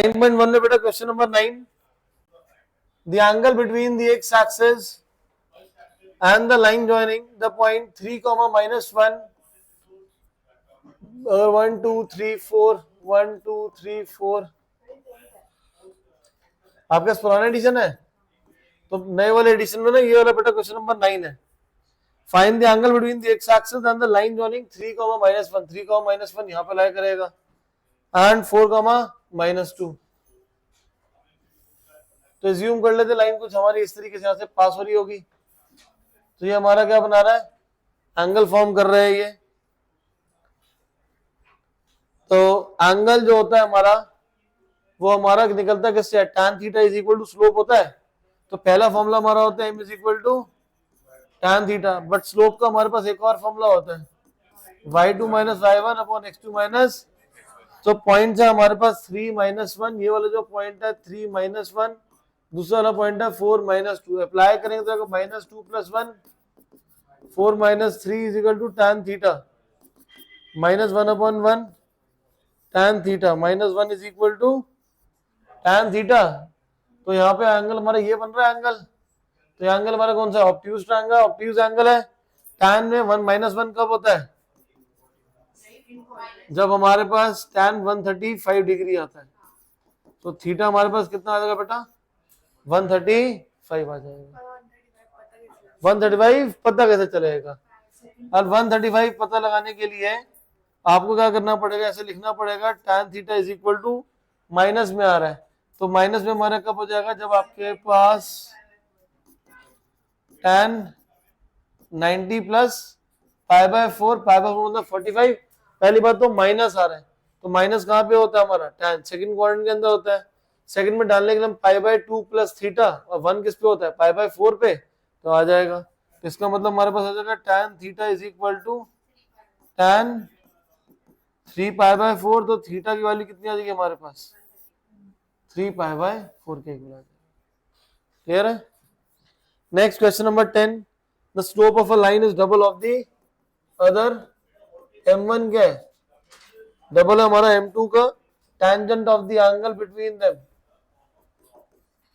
9.1 में बेटा question number 9, the angle between the x axis and the line joining the point 3, -1, अगर 1 2 3 4 1 2 3 4 आपके पुराना एडिशन है तो नए वाले एडिशन में ना ये वाला बेटा क्वेश्चन नंबर 9 है। Find the angle between the x axis and the line joining 3, -1, 3, -1 यहां पे लाया करेगा एंड 4, -2। तो एज्यूम कर लेते लाइन कुछ हमारी इस तरीके से यहां से पास हो रही होगी। तो ये हमारा क्या बना रहा है, एंगल फॉर्म कर रहे हैं ये। तो एंगल जो होता है हमारा वो हमारा निकलता है किससे, tan theta is equal to slope होता है। तो पहला फॉर्मूला हमारा होता है m is equal to tan theta, but slope का हमारे पास एक और फॉर्मूला होता है y2 - y1 upon x2 minus. तो पॉइंट है हमारे पास 3 -1, ये वाला जो पॉइंट है 3 -1, दूसरा वाला पॉइंट है 4 -2। अप्लाई करेंगे तो -2 + 1 4 - 3 is equal to tan theta -1/1 tan theta -1 is equal to tan theta. तो यहाँ पे एंगल हमारा ये बन रहा है एंगल। तो एंगल हमारा कौन सा, ऑब्ट्यूज ट्रायंगल, ऑब्ट्यूज एंगल है। tan में 1 -1 कब होता है, जब हमारे पास tan 135 डिग्री आता है। तो थीटा हमारे पास कितना आ जाएगा बेटा, 135 आ जाएगा। 135 पता कैसे चलेगा, और 135 पता लगाने के लिए आपको क्या करना पड़ेगा, ऐसे लिखना पड़ेगा tan theta is equal to, minus में आ रहा है तो माइनस में हमारा कब हो जाएगा, जब आपके पास tan 90 प्लस π/4 मतलब 45। पहली बात तो माइनस आ रहा है, तो माइनस कहाँ पे होता है हमारा, tan सेकंड क्वाड्रेंट के अंदर होता है। सेकंड में डालने के लिए π/2 प्लस थीटा, और 1 किस पे होता है, π/4 पे, तो आ जाएगा। तो इसका मतलब हमारे पास आ जाएगा tan theta is equal to tan 3π/4। तो थीटा की वैल्यू कितनी आ जाएगी हमारे पास, 3π/4 के इक्वल आ जाएगा। क्लियर है। Next question number 10, the slope of a line is double of the other. m1 क्या है, डबल है हमारा m2 का, tangent of the angle between them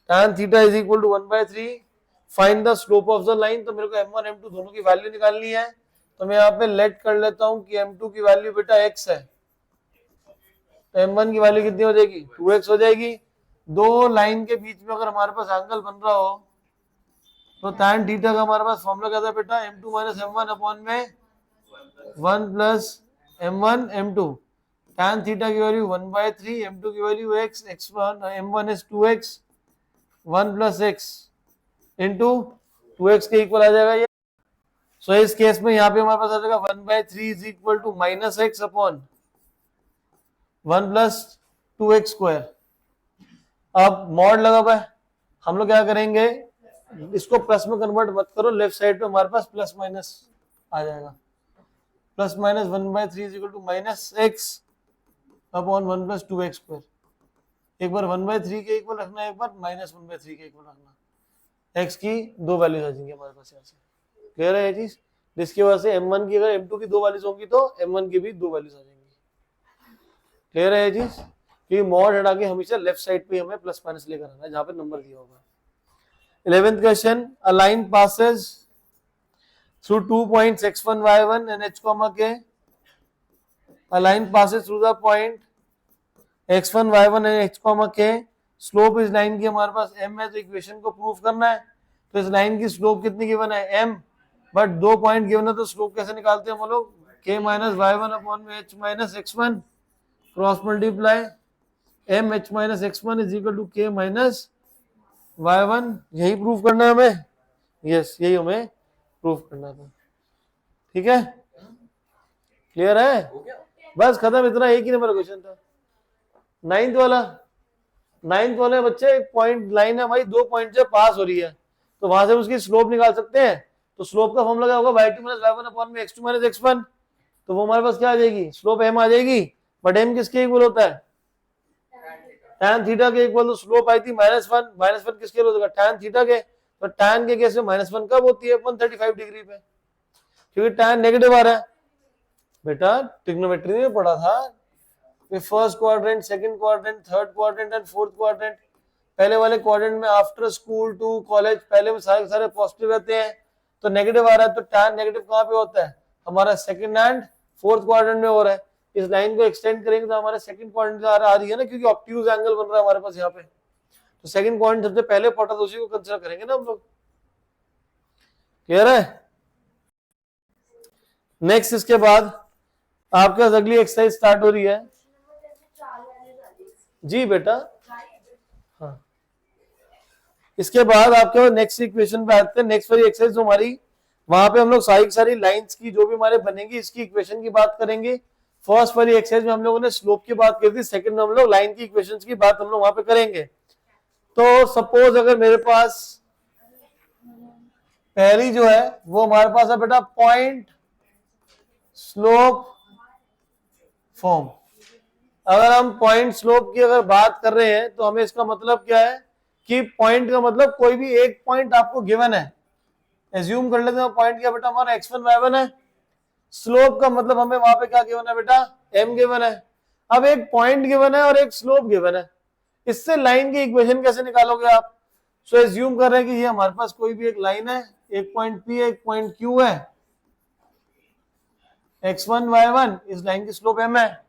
tan theta is equal to 1/3। Find the slope of the line. तो मेरे को m1 m2 दोनों की वैल्यू निकालनी है। तो मैं यहाँ पे लेट कर लेता हूँ कि m2 की वैल्यू बेटा x है, तो m1 की वैल्यू कितनी हो जाएगी, 2x हो जाएगी। दो लाइन के बीच में अगर हमारे पास एंगल बन रहा हो तो tan थीटा का हमारे पास फॉर्मूला क्या था बेटा, m2 - m1 अपॉन में 1 plus m1 m2। tan theta की वैल्यू 1/3, m2 की value x, x1 m1 is 2x, 1 plus x into 2x के इक्वल आ जाएगा ये। सो इस केस में यहाँ पे हमारे पास आ जाएगा 1/3 is equal to -x upon 1 plus 2x square. अब मॉड लगा हुआ है, हम लोग क्या करेंगे, इसको प्लस में कन्वर्ट मत करो, लेफ्ट साइड पे हमारे पास प्लस माइनस आ जाएगा। Plus minus 1/3 is equal to -x upon 1 plus 2x square. एक बार 1/3 के इक्वल रखना है, एक बार -1/3 के इक्वल रखना। x की दो वैल्यूज आ जाएंगी हमारे पास यहाँ से। क्लियर है ये चीज, जिसकी वजह से m1 की अगर m2 की दो वैल्यूज होंगी तो m1 की भी दो वैल्यूज आ जाएंगी। क्लियर है ये चीज, कि मॉड हटा के हमेशा लेफ्ट साइड पे हमें प्लस माइनस लेकर आना है जहां पे नंबर दिया होगा। 11th question, a line passes through 2 points x1 y1 and h, k. A line passes through the point x1 y1 and h, k. Slope इस लाइन की हमारे पास m है, तो इक्वेशन को प्रूफ करना है। तो इस लाइन की स्लोप कितनी गिवन है, m, बट 2 पॉइंट गिवन है, तो स्लोप कैसे निकालते हैं हम लोग, k - y1 अपॉन में h - x1 cross multiply m h - x1 is equal to k - y1। यही प्रूफ करना है हमें, यस यही हमें प्रूफ करना था। ठीक है, क्लियर है, बस खत्म, इतना एक ही नंबर क्वेश्चन था। 9th वाले बच्चे, एक पॉइंट लाइन है भाई, 2 पॉइंट से पास हो रही है, तो वहां से उसकी स्लोप निकाल सकते हैं। तो स्लोप का फॉर्मूला क्या होगा, y2 - y1 अपॉन में x2 - x1। तो वो हमारे पास क्या आ जाएगी, स्लोप m आ जाएगी, बट m किसके इक्वल होता है, tan थीटा के इक्वल। तो स्लोप आई थी -1 किसके इक्वल होगा, tan थीटा के। तो tan के केस में -1 कब होती है, 135 डिग्री पे, क्योंकि tan नेगेटिव आ रहा है। बेटा ट्रिग्नोमेट्री में पढ़ा था with first quadrant, second quadrant, third quadrant and fourth quadrant. पहले वाले क्वाड्रेंट में आफ्टर स्कूल टू कॉलेज पहले में सारे सारे पॉजिटिव रहते हैं, तो नेगेटिव आ रहा है, तो टैन नेगेटिव कहाँ पे होता है, हमारा सेकंड एंड फोर्थ क्वाड्रेंट में हो रहा है। इस लाइन को एक्सटेंड करेंगे तो हमारे सेकंड क्वाड्रेंट आ रही है ना, क्योंकि ऑब्ट्यूज एंगल बन रहा है हमारे पास यहाँ पे, तो सेकंड क्वाड्रेंट सबसे पहले पढ़ा तो उसी को कंसीडर करेंगे ना हम लोग। क्लियर है? नेक्स्ट इसके बाद आपके पास अगली एक्सरसाइज स्टार्ट हो रही है। जी बेटा, हाँ, इसके बाद आपके पास नेक्स्ट इक्वेशन पे आते हैं। नेक्स्ट वाली एक्सरसाइज जो हमारी, वहां पे हम लोग सारी सारी लाइंस की जो भी हमारे बनेंगी इसकी इक्वेशन की बात करेंगे। फर्स्ट वाली एक्सरसाइज में हम लोगों ने स्लोप की बात की थी, सेकंड में हम लोग लाइन की इक्वेशंस की बात हम लोग वहां पे करेंगे। तो सपोज अगर मेरे पास पहली जो है वो हमारे पास है बेटा पॉइंट स्लोप फॉर्म। अगर हम पॉइंट स्लोप की अगर बात कर रहे हैं तो हमें इसका मतलब क्या है कि पॉइंट का मतलब कोई भी एक पॉइंट आपको गिवन है, एज्यूम कर लेते हैं पॉइंट क्या बेटा हमारा x1 y1 है। स्लोप का मतलब हमें वहां पे क्या गिवन है बेटा, m गिवन है। अब एक पॉइंट गिवन है और एक स्लोप गिवन है, इससे लाइन की इक्वेशन कैसे निकालोगे आप? सो एज्यूम कर रहे हैं कि ये हमारे पास कोई भी एक लाइन है, एक पॉइंट P है, एक पॉइंट Q है, x1 y1, इस लाइन की स्लोप m है।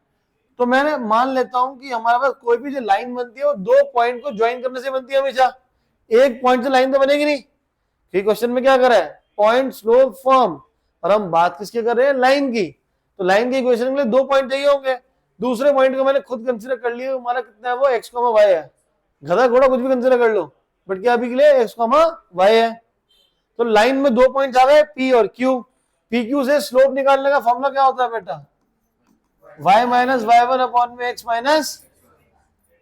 तो मैंने मान लेता हूं कि हमारे पास कोई भी जो लाइन बनती है वो दो पॉइंट को ज्वाइन करने से बनती है हमेशा, एक पॉइंट से लाइन तो बनेगी नहीं। क्वेश्चन में क्या कर रहा है, पॉइंट स्लोप फॉर्म, और हम बात किसके कर रहे हैं, लाइन की। तो लाइन की इक्वेशन के लिए दो पॉइंट चाहिए होंगे, दूसरे पॉइंट को मैंने खुद कंसीडर कर लिया, हमारा कितना है वो x, y है। गधा घोड़ा कुछ भी कंसीडर कर लो, बट क्या अभी के लिए x, y है। तो लाइन में दो पॉइंट आ गए P और Q। PQ से स्लोप निकालने का फॉर्मूला क्या होता है बेटा, y माइनस y1 अपॉन में x माइनस,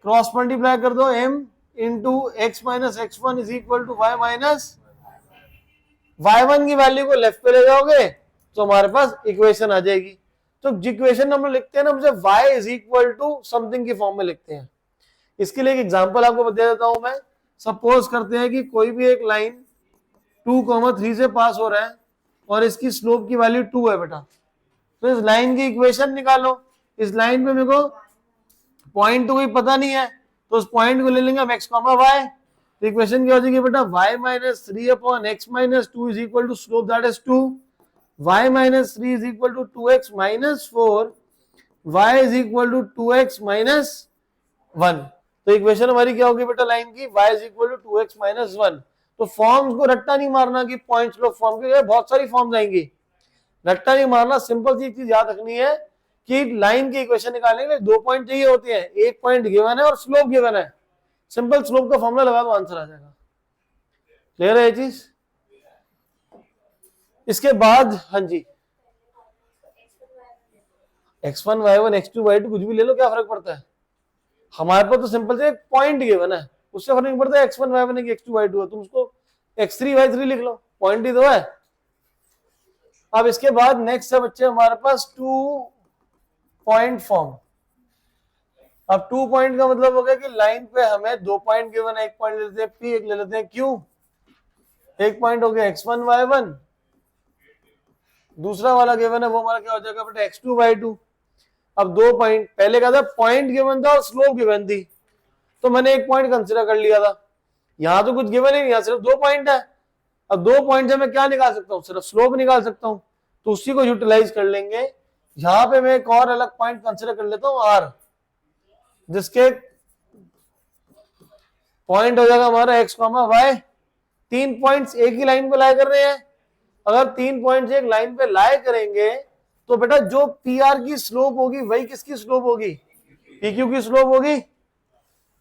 क्रॉस मल्टीप्लाई कर दो m into x minus x1 is equal to y minus y1 की वैल्यू को लेफ्ट पे ले जाओगे तो हमारे पास इक्वेशन आ जाएगी। तो इक्वेशन हम लोग लिखते हैं ना, हमसे y is equal to something की फॉर्म में लिखते हैं। इसके लिए एक एग्जांपल आपको बता देता हूं मैं। सपोज करते हैं कि कोई भी एक लाइन 2,3 से पास हो रहा है और इसकी स्लोप की वैल्यू 2 है बेटा, तो इस लाइन की इक्वेशन निकालो। इस लाइन पे मेरे को पॉइंट तो कोई पता नहीं है, तो उस पॉइंट को ले लेंगे हम x, y। तो इक्वेशन क्या हो जाएगी बेटा, y minus 3 upon x minus 2 is equal to slope that is 2, y minus 3 is equal to 2x minus 4, y is equal to 2x minus 1। तो इक्वेशन हमारी क्या होगी बेटा लाइन की, y is equal to 2x minus 1। तो forms को रट्टा नहीं मारना कि पॉइंट स्लोप फॉर्म के बहुत सारी फॉर्म्स आएंगी, रट्टा नहीं मारना। सिंपल सी चीज याद रखनी है कि लाइन की इक्वेशन निकालने के लिए दो पॉइंट चाहिए होते हैं, एक पॉइंट गिवन है और स्लोप गिवन है। सिंपल स्लोप का फॉर्मूला लगा दो, आंसर आ जाएगा। क्लियर है ये चीज? इसके बाद हाँ जी, x1 y1 x2 y2 कुछ भी ले लो, क्या फर्क पड़ता है, हमारे पास तो सिंपल से एक पॉइंट गिवन है, उससे फर्क नहीं पड़ता x1 y1 है कि x2 y2 है, तुम उसको x3 y3 लिख लो, पॉइंट ही तो है। अब इसके बाद नेक्स्ट है बच्चे हमारे पास 2 पॉइंट फॉर्म। अब 2 पॉइंट का मतलब हो गया कि लाइन पे हमें दो पॉइंट गिवन है, एक पॉइंट ले लेते हैं P, एक ले लेते हैं Q। एक पॉइंट हो गया x1 y1, दूसरा वाला गिवन है वो हमारा क्या हो जाएगा बेटा x2 y2। अब दो पॉइंट, पहले क्या था पॉइंट गिवन था और स्लोप गिवन थी, तो मैंने एक पॉइंट कंसीडर कर लिया था। यहां तो कुछ गिवन ही नहीं, यहां सिर्फ दो पॉइंट है। अब दो पॉइंट से मैं क्या निकाल सकता हूँ, सिर्फ स्लोप निकाल सकता हूँ, तो उसी को यूटिलाइज कर लेंगे। यहां पे मैं एक और अलग पॉइंट कंसीडर कर लेता हूँ R, जिसके पॉइंट हो जाएगा हमारा x, y। 3 पॉइंट्स एक ही लाइन पे लाए कर रहे हैं, अगर 3 पॉइंट्स एक लाइन पे लाए करेंगे तो बेटा जो PR की स्लोप होगी वही किसकी स्लोप होगी, PQ की स्लोप होगी।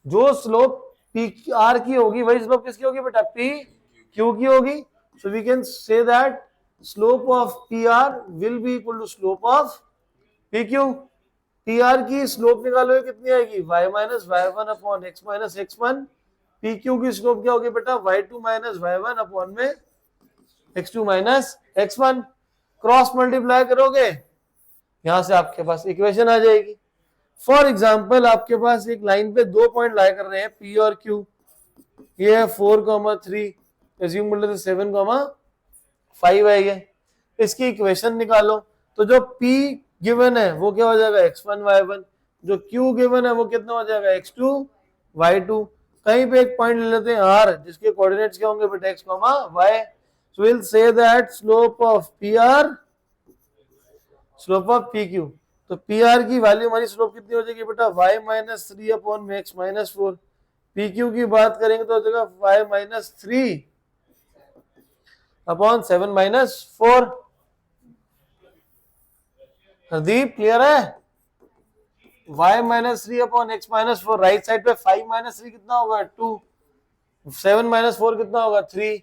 जो स्लोप PR की होगी वही स्लोप किसकी होगी बेटा, PQ की होगी। So we can say that slope of PR will be equal to slope of PQ। PR की स्लोप निकालोगे कितनी आएगी, y minus y1 upon x minus x1। PQ की स्लोप क्या होगी बेटा, y2 माइनस y1 अपॉन में x2 minus x1। Cross multiply करोगे, यहां से आपके पास इक्वेशन आ जाएगी। फॉर एग्जाम्पल आपके पास एक लाइन पे दो पॉइंट लाए कर रहे हैं P और Q, ये है 4,3, एज्यूम कर लेते 7,5 है ये। इसकी इक्वेशन निकालो, तो जो P गिवन है वो क्या हो जाएगा x1 y1, जो क्यू गिवन है वो कितना हो जाएगा x2 y2। कहीं पे एक पॉइंट ले लेते हैं r जिसके कोऑर्डिनेट्स क्या होंगे बेटा x, y। So will say that slope of pr, slope of pq। तो pr की वैल्यू हमारी स्लोप कितनी हो जाएगी बेटा y minus 3 upon x minus 4। pq की बात करेंगे तो हो जाएगा y minus 3 upon 7 minus 4। Hardeep clear है? y minus 3 upon x minus 4, right side पे 5 माइनस 3 कितना होगा 2, 7 माइनस 4 कितना होगा 3,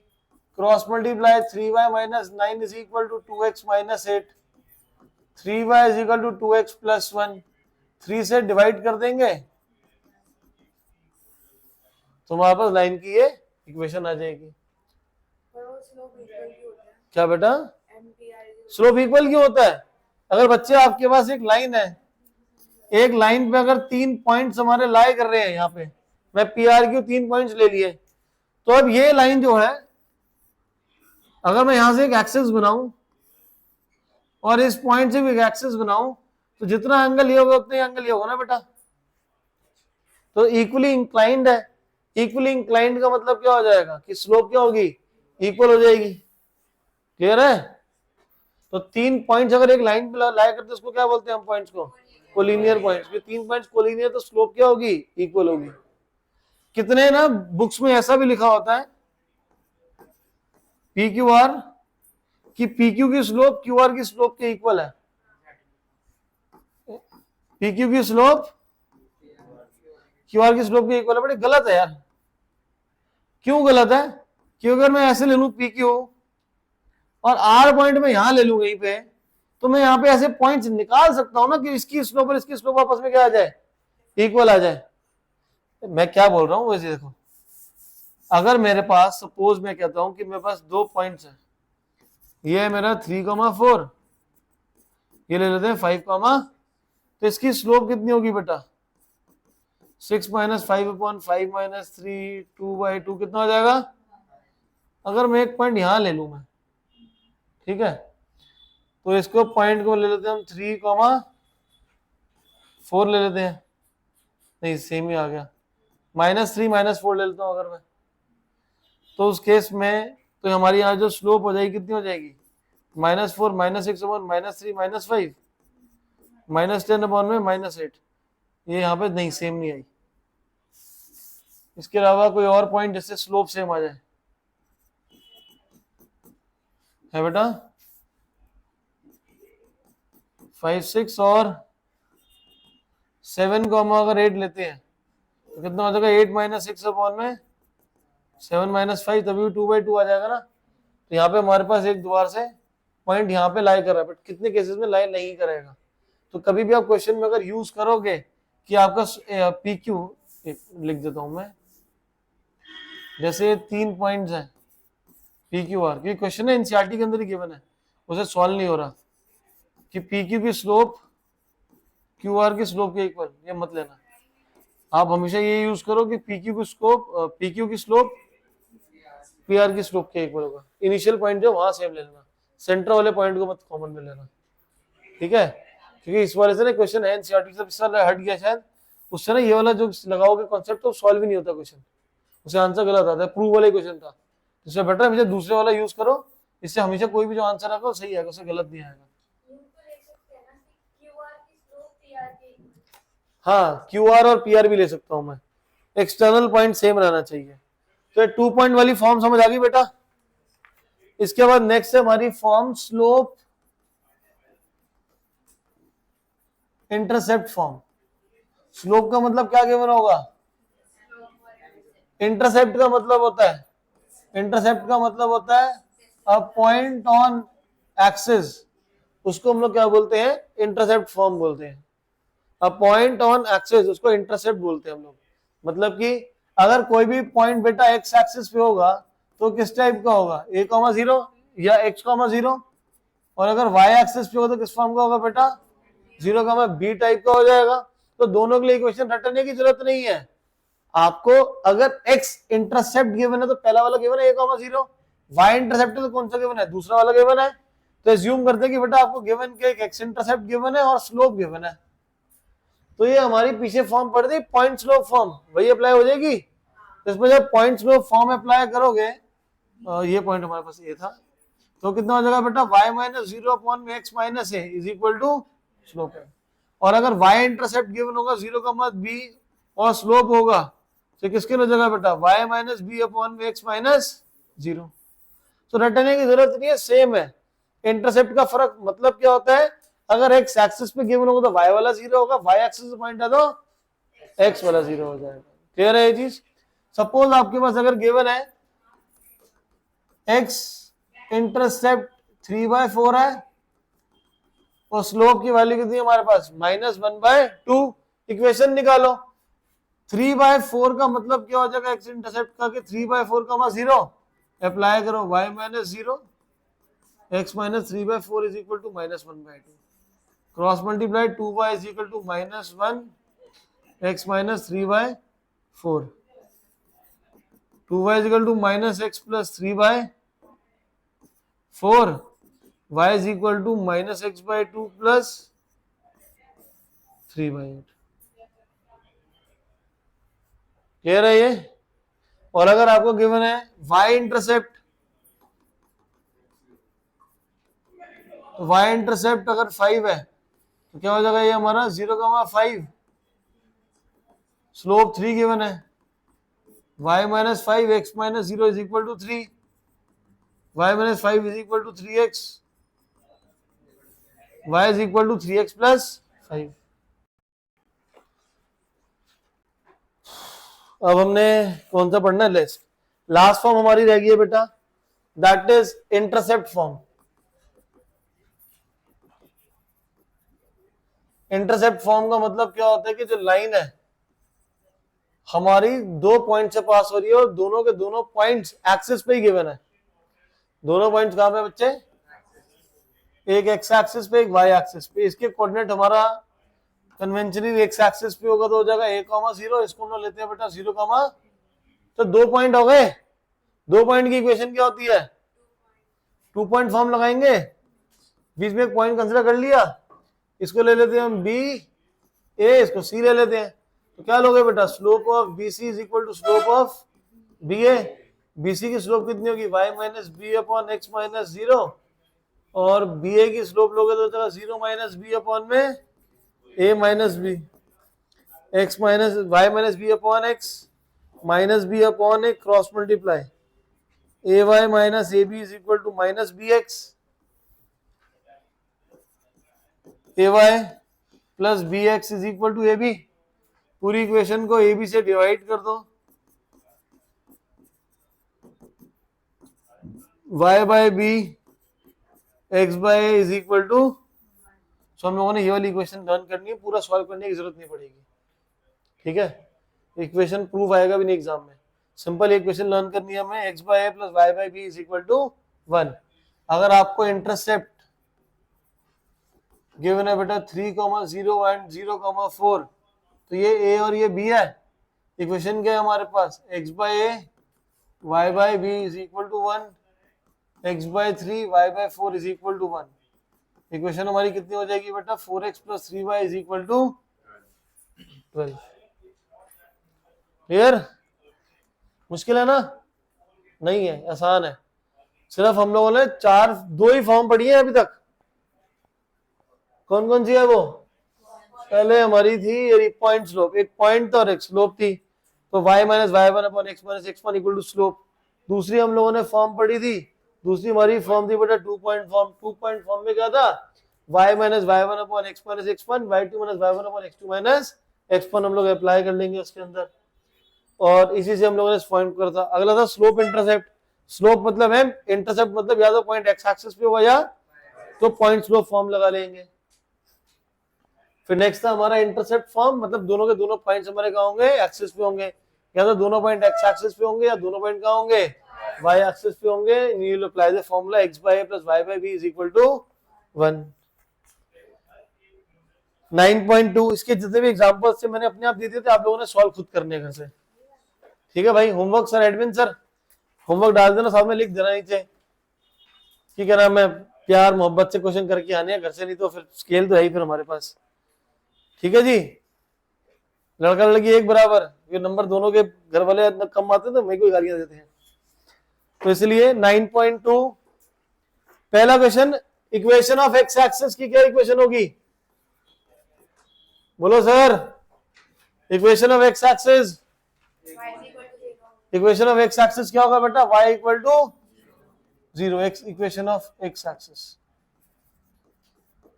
cross multiply 3y minus 9 is equal to 2x minus 8, 3y is equal to 2x plus 1। 3 से डिवाइड कर देंगे तो हमारे पास लाइन की ये इक्वेशन आ जाएगी। क्या बेटा स्लोप इक्वल क्यों होता है? अगर बच्चे आपके पास एक लाइन है, एक लाइन पे अगर 3 पॉइंट्स हमारे लाई कर रहे हैं, यहाँ पे मैं पी आर क्यू 3 पॉइंट्स ले लिए, तो अब ये लाइन जो है अगर मैं यहां से एक एक्सिस बनाऊं और इस पॉइंट से भी एक एक्सिस बनाऊं तो जितना एंगल ये होगा उतना ही एंगल ये होगा ना बेटा। तो इक्वली इंक्लाइंड है, इक्वली इंक्लाइंड का मतलब क्या हो जाएगा कि स्लोप क्या होगी इक्वल हो जाएगी। क्लियर है? तो 3 पॉइंट्स अगर एक लाइन पे लाया करते उसको क्या बोलते हैं हम पॉइंट्स को कोलिनियर पॉइंट्स। 3 पॉइंट्स कोलिनियर तो स्लोप क्या होगी इक्वल होगी। कितने ना बुक्स में ऐसा भी लिखा होता है पी क्यू आर कि पी क्यू की स्लोप क्यू आर की स्लोप के इक्वल है। पी क्यू की स्लोप क्यू आर की स्लोप के इक्वल है, बड़े गलत है यार। क्यों गलत है? क्योंकि अगर मैं ऐसे ले लूं पी क्यू और आर पॉइंट में यहां ले लूं यहीं पे, तो मैं यहाँ पे ऐसे पॉइंट्स निकाल सकता हूं ना कि इसकी स्लोप और इसकी स्लोप आपस में क्या आ जाए इक्वल आ जाए। मैं क्या बोल रहा हूं वैसे देखो, अगर मेरे पास सपोज मैं कहता हूं कि मेरे पास 2 पॉइंट्स है, ये है मेरा 3,4, ये ले लेते हैं 5, तो इसकी स्लोप कितनी होगी बेटा 6 माइनस 5 अपॉन 5 माइनस 3 2/2 कितना हो जाएगा। अगर मैं एक पॉइंट यहां ले लू मैं, ठीक है, तो इसको पॉइंट को ले लेते हैं हम 3,4 ले लेते हैं, नहीं सेम ही आ गया, -3 -4 ले लेता हूं अगर मैं, तो उस केस में तो हमारी यहाँ जो स्लोप हो जाएगी कितनी हो जाएगी -4 -6 अपॉन -3 -5 -10 अपॉन में -8। ये यहाँ पे नहीं सेम नहीं आई। इसके अलावा कोई और पॉइंट जिससे स्लोप सेम आ जाए है बेटा 5 6 और 7 को हम अगर 8 लेते हैं तो कितना हो जाएगा 8 माइनस 6 अपॉन में 7 माइनस 5, तभी 2/2 आ जाएगा ना। तो यहाँ पे हमारे पास एक द्वार से पॉइंट यहाँ पे लाई कर रहा है, बट कितने केसेस में लाई नहीं करेगा। तो कभी भी आप क्वेश्चन में अगर यूज करोगे कि आपका पी क्यू, लिख देता हूं मैं, जैसे 3 पॉइंट्स हैं पी क्यू आर, क्योंकि क्वेश्चन है एनसीईआरटी के अंदर ही गिवन है, उसे सॉल्व नहीं हो रहा कि पी क्यू की स्लोप क्यू आर की स्लोप के इक्वल, ये मत लेना। आप हमेशा ये यूज करो कि पी क्यू की स्लोप पी आर की स्लोप के इक्वल होगा। इनिशियल पॉइंट जो वहां सेम ले लेना, सेंटर वाले पॉइंट को मत कॉमन में लेना, ठीक है, क्योंकि इस वाले से ना क्वेश्चन है एनसीईआरटी से पिछला हट गया शायद, उससे ना ये वाला जो लगाओगे कॉन्सेप्ट तो सॉल्व ही नहीं होता क्वेश्चन, उसे आंसर गलत आता है, प्रूव वाला क्वेश्चन था। इससे बेटर हमेशा दूसरे वाला यूज करो, इससे हमेशा कोई भी जो आंसर आएगा वो सही आएगा, उससे गलत नहीं आएगा। हाँ क्यू आर और पी आर भी ले सकता हूं मैं, एक्सटर्नल पॉइंट सेम रहना चाहिए। तो 2 पॉइंट वाली फॉर्म समझ आ गई बेटा। इसके बाद नेक्स्ट है हमारी form slope intercept form. Slope का मतलब क्या गिवन होगा, इंटरसेप्ट का मतलब होता है, इंटरसेप्ट का मतलब होता है अ पॉइंट ऑन एक्सिस, उसको हम लोग क्या बोलते हैं इंटरसेप्ट फॉर्म बोलते हैं। अ पॉइंट ऑन एक्सिस उसको इंटरसेप्ट बोलते हैं हम लोग। मतलब कि अगर कोई भी पॉइंट बेटा एक्स एक्सिस पे होगा तो किस टाइप का होगा a,0 या x,0, और अगर y एक्सिस पे होगा तो किस फॉर्म का होगा बेटा 0,b टाइप का हो जाएगा। तो दोनों के लिए इक्वेशन रटने की जरूरत नहीं है आपको। अगर x इंटरसेप्ट गिवन है तो पहला वाला गिवन है a,0, y इंटरसेप्ट है तो कौन सा गिवन है दूसरा वाला गिवन है। तो एज्यूम करते हैं कि बेटा आपको गिवन के एक x इंटरसेप्ट गिवन है और स्लोप गिवन है। तो ये हमारी पीछे फॉर्म पड़ गई पॉइंट स्लोप फॉर्म, वही अप्लाई हो जाएगी। तो इसमें जब पॉइंट स्लोप फॉर्म अप्लाई करोगे, ये पॉइंट हमारे पास ये था, तो कितना हो जाएगा बेटा, y माइनस जीरो अपॉन में x minus A is equal to slope है। और अगर y इंटरसेप्ट गिवन होगा 0,b और स्लोप होगा तो किसके हो जाएगा बेटा, y माइनस बी अपॉन में x माइनस 0। तो रटने की जरूरत नहीं है, सेम है। इंटरसेप्ट का फर्क मतलब क्या होता है, अगर x एक्सिस पे गिवन होगा तो y वाला 0 होगा, y एक्सिस पे पॉइंट है तो x वाला 0 हो जाएगा। क्लियर है ये चीज। सपोज आपके पास अगर गिवन है x इंटरसेप्ट 3/4 है और स्लोप की वैल्यू कितनी है हमारे पास, -1/2। इक्वेशन निकालो। 3/4 का मतलब क्या हो जाएगा x इंटरसेप्ट का, कि 3/4 का 0 अप्लाई करो, y minus 0 x minus 3/4 is equal to -1/2। Cross multiply 2y is equal to -1 x minus 3/4, 2y is equal to -x plus 3/4, y is equal to -x/2 plus 3/8। Clear है ये। और अगर आपको given है y इंटरसेप्ट, तो y intercept अगर 5 है तो क्या हो जाएगा, ये हमारा 0,5, स्लोप 3 गिवन है, y minus 5 x minus 0 is equal to 3, y minus 5 is equal to 3x, y is equal to 3x plus 5। अब हमने कौन सा पढ़ना है, लास्ट फॉर्म हमारी रह गई है बेटा, that is intercept form. Intercept form का मतलब क्या होता है कि जो लाइन है हमारी दो पॉइंट से पास हो रही है और दोनों के दोनों पॉइंट्स एक्सिस पे ही गिवन है। दोनों पॉइंट्स कहां पे बच्चे, एक एक्स एक्सिस पे, एक वाई एक्सिस पे। इसके कोऑर्डिनेट हमारा कन्वेंशनली एक्स एक्सिस पे होगा तो हो जाएगा a,0, इसको हम लोग लेते हैं बेटा 0, तो 2 पॉइंट हो गए। 2 पॉइंट की इक्वेशन क्या होती है, 2 पॉइंट फॉर्म लगाएंगे, बीच में एक पॉइंट कंसीडर कर लिया, इसको ले लेते हैं हम बी ए, इसको सी ले लेते हैं, तो क्या लोगे बेटा, slope of B C is equal to slope of B A. B C की स्लोप कितनी होगी, y minus B upon x minus 0, और बी ए की स्लोप लोगे तो होगा 0 माइनस बी अपॉन में a minus B, X minus y minus B upon x minus B upon A, cross multiply A Y minus A B is equal to minus B X, A Y plus B X is equal to A B. पूरी equation को A B से divide कर दो, y by B X by A is equal to, so हम लोगों ने ये वाली इक्वेशन लर्न करनी है, पूरा सॉल्व करने की जरूरत नहीं पड़ेगी। ठीक है, इक्वेशन प्रूफ आएगा भी नहीं एग्जाम में, सिंपल इक्वेशन लर्न करनी है हमें, x by A plus y by B is equal to 1। अगर आपको इंटरसेप्ट गिवन है बेटा 3,0 एंड 0,4, तो ये a और ये b है। इक्वेशन क्या है हमारे पास, x by a y by B is equal to 1, x by 3 y by 4 is equal to 1। Equation हमारी कितनी हो जाएगी बेटा, 4x plus 3y is equal to 12। Clear, मुश्किल है ना, नहीं है, आसान है। सिर्फ हम लोगों ने 2 ही फॉर्म पढ़ी है अभी तक। कौन कौन सी है वो, पहले हमारी थी पॉइंट स्लोप, एक पॉइंट और एक स्लोप थी, तो y minus y1 upon x minus x1 equal to slope. दूसरी हम लोगों ने फॉर्म पढ़ी थी, दूसरी हमारी फॉर्म थी बेटा 2 पॉइंट फॉर्म। 2 पॉइंट फॉर्म में क्या था, y minus y1 upon x minus x1, y2 minus y1 upon x2 minus x1 हम लोग अप्लाई कर लेंगे उसके अंदर, और इसी से हम लोगों ने पॉइंट करा था। अगला था स्लोप इंटरसेप्ट। स्लोप मतलब है, इंटरसेप्ट मतलब या तो पॉइंट x एक्सिस पे होगा या तो पॉइंट स्लोप फॉर्म लगा लेंगे। फिर नेक्स्ट था हमारा इंटरसेप्ट फॉर्म, मतलब दोनों के दोनों पॉइंट्स हमारे कहाँ होंगे, एक्सिस पे होंगे, या तो दोनों पॉइंट x एक्सिस पे होंगे या दोनों पॉइंट कहाँ होंगे, y एक्सिस पे होंगे। You will apply the formula x by a plus y by b is equal to 1। 9.2 इसके जितने भी एग्जांपल्स थे मैंने अपने आप दे दिए थे, आप लोगों ने सॉल्व खुद करने घर से। ठीक है भाई, homework sir admin sir homework डाल देना, सामने लिख देना नीचे कि क्या नाम है, प्यार मोहब्बत से क्वेश्चन करके आने हैं घर से, नहीं तो फिर स्केल तो है ही फिर हमारे पास। ठीक है जी, लड़का लड़की एक बराबर, ये नंबर दोनों के घर वाले इतना कम आते हैं तो मेरे को गालियां देते हैं। तो इसलिए 9.2 पहला question, equation of x axis की क्या इक्वेशन होगी? बोलो sir. Equation of x axis, equation of x axis क्या होगा बेटा? y equal to 0। X equation of x axis,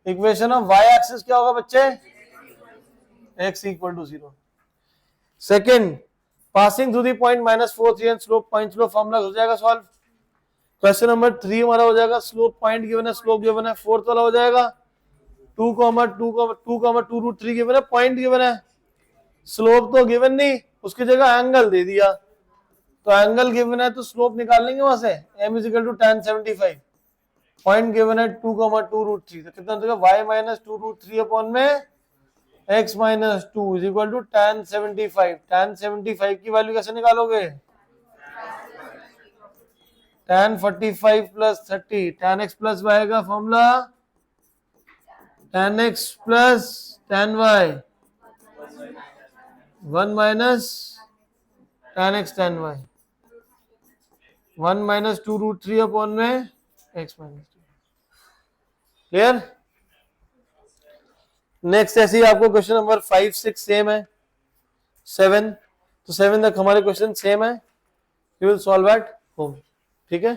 equation of y axis क्या होगा बच्चे? x equal to 0। Second, passing through the point -4 3 and slope point slope formula हो जाएगा solve. Question number 3 हमारा हो जाएगा, स्लोप पॉइंट गिवन है, slope given है, फोर्थ वाला हो जाएगा 2,2,2,3 गिवन है, पॉइंट गिवन है, स्लोप तो गिवन नहीं, उसकी जगह एंगल दे दिया, तो एंगल गिवन है तो स्लोप निकाल लेंगे वहां से, m equal to tan 75, point given है 2,2√3, तो कितना देगा? y माइनस 2√3 अपॉन में x minus 2 is equal to tan 75। tan 75 की वैल्यू कैसे निकालोगे? tan 45 plus 30, tan x plus y का formula tan x plus tan y, 1 minus tan x tan y, 1 minus 2√3 upon में x माइनस 2। क्लियर? नेक्स्ट ऐसे ही आपको question number 5 6 same है, 7, तो 7 तक हमारे क्वेश्चन सेम है, you will solve at home. ठीक है।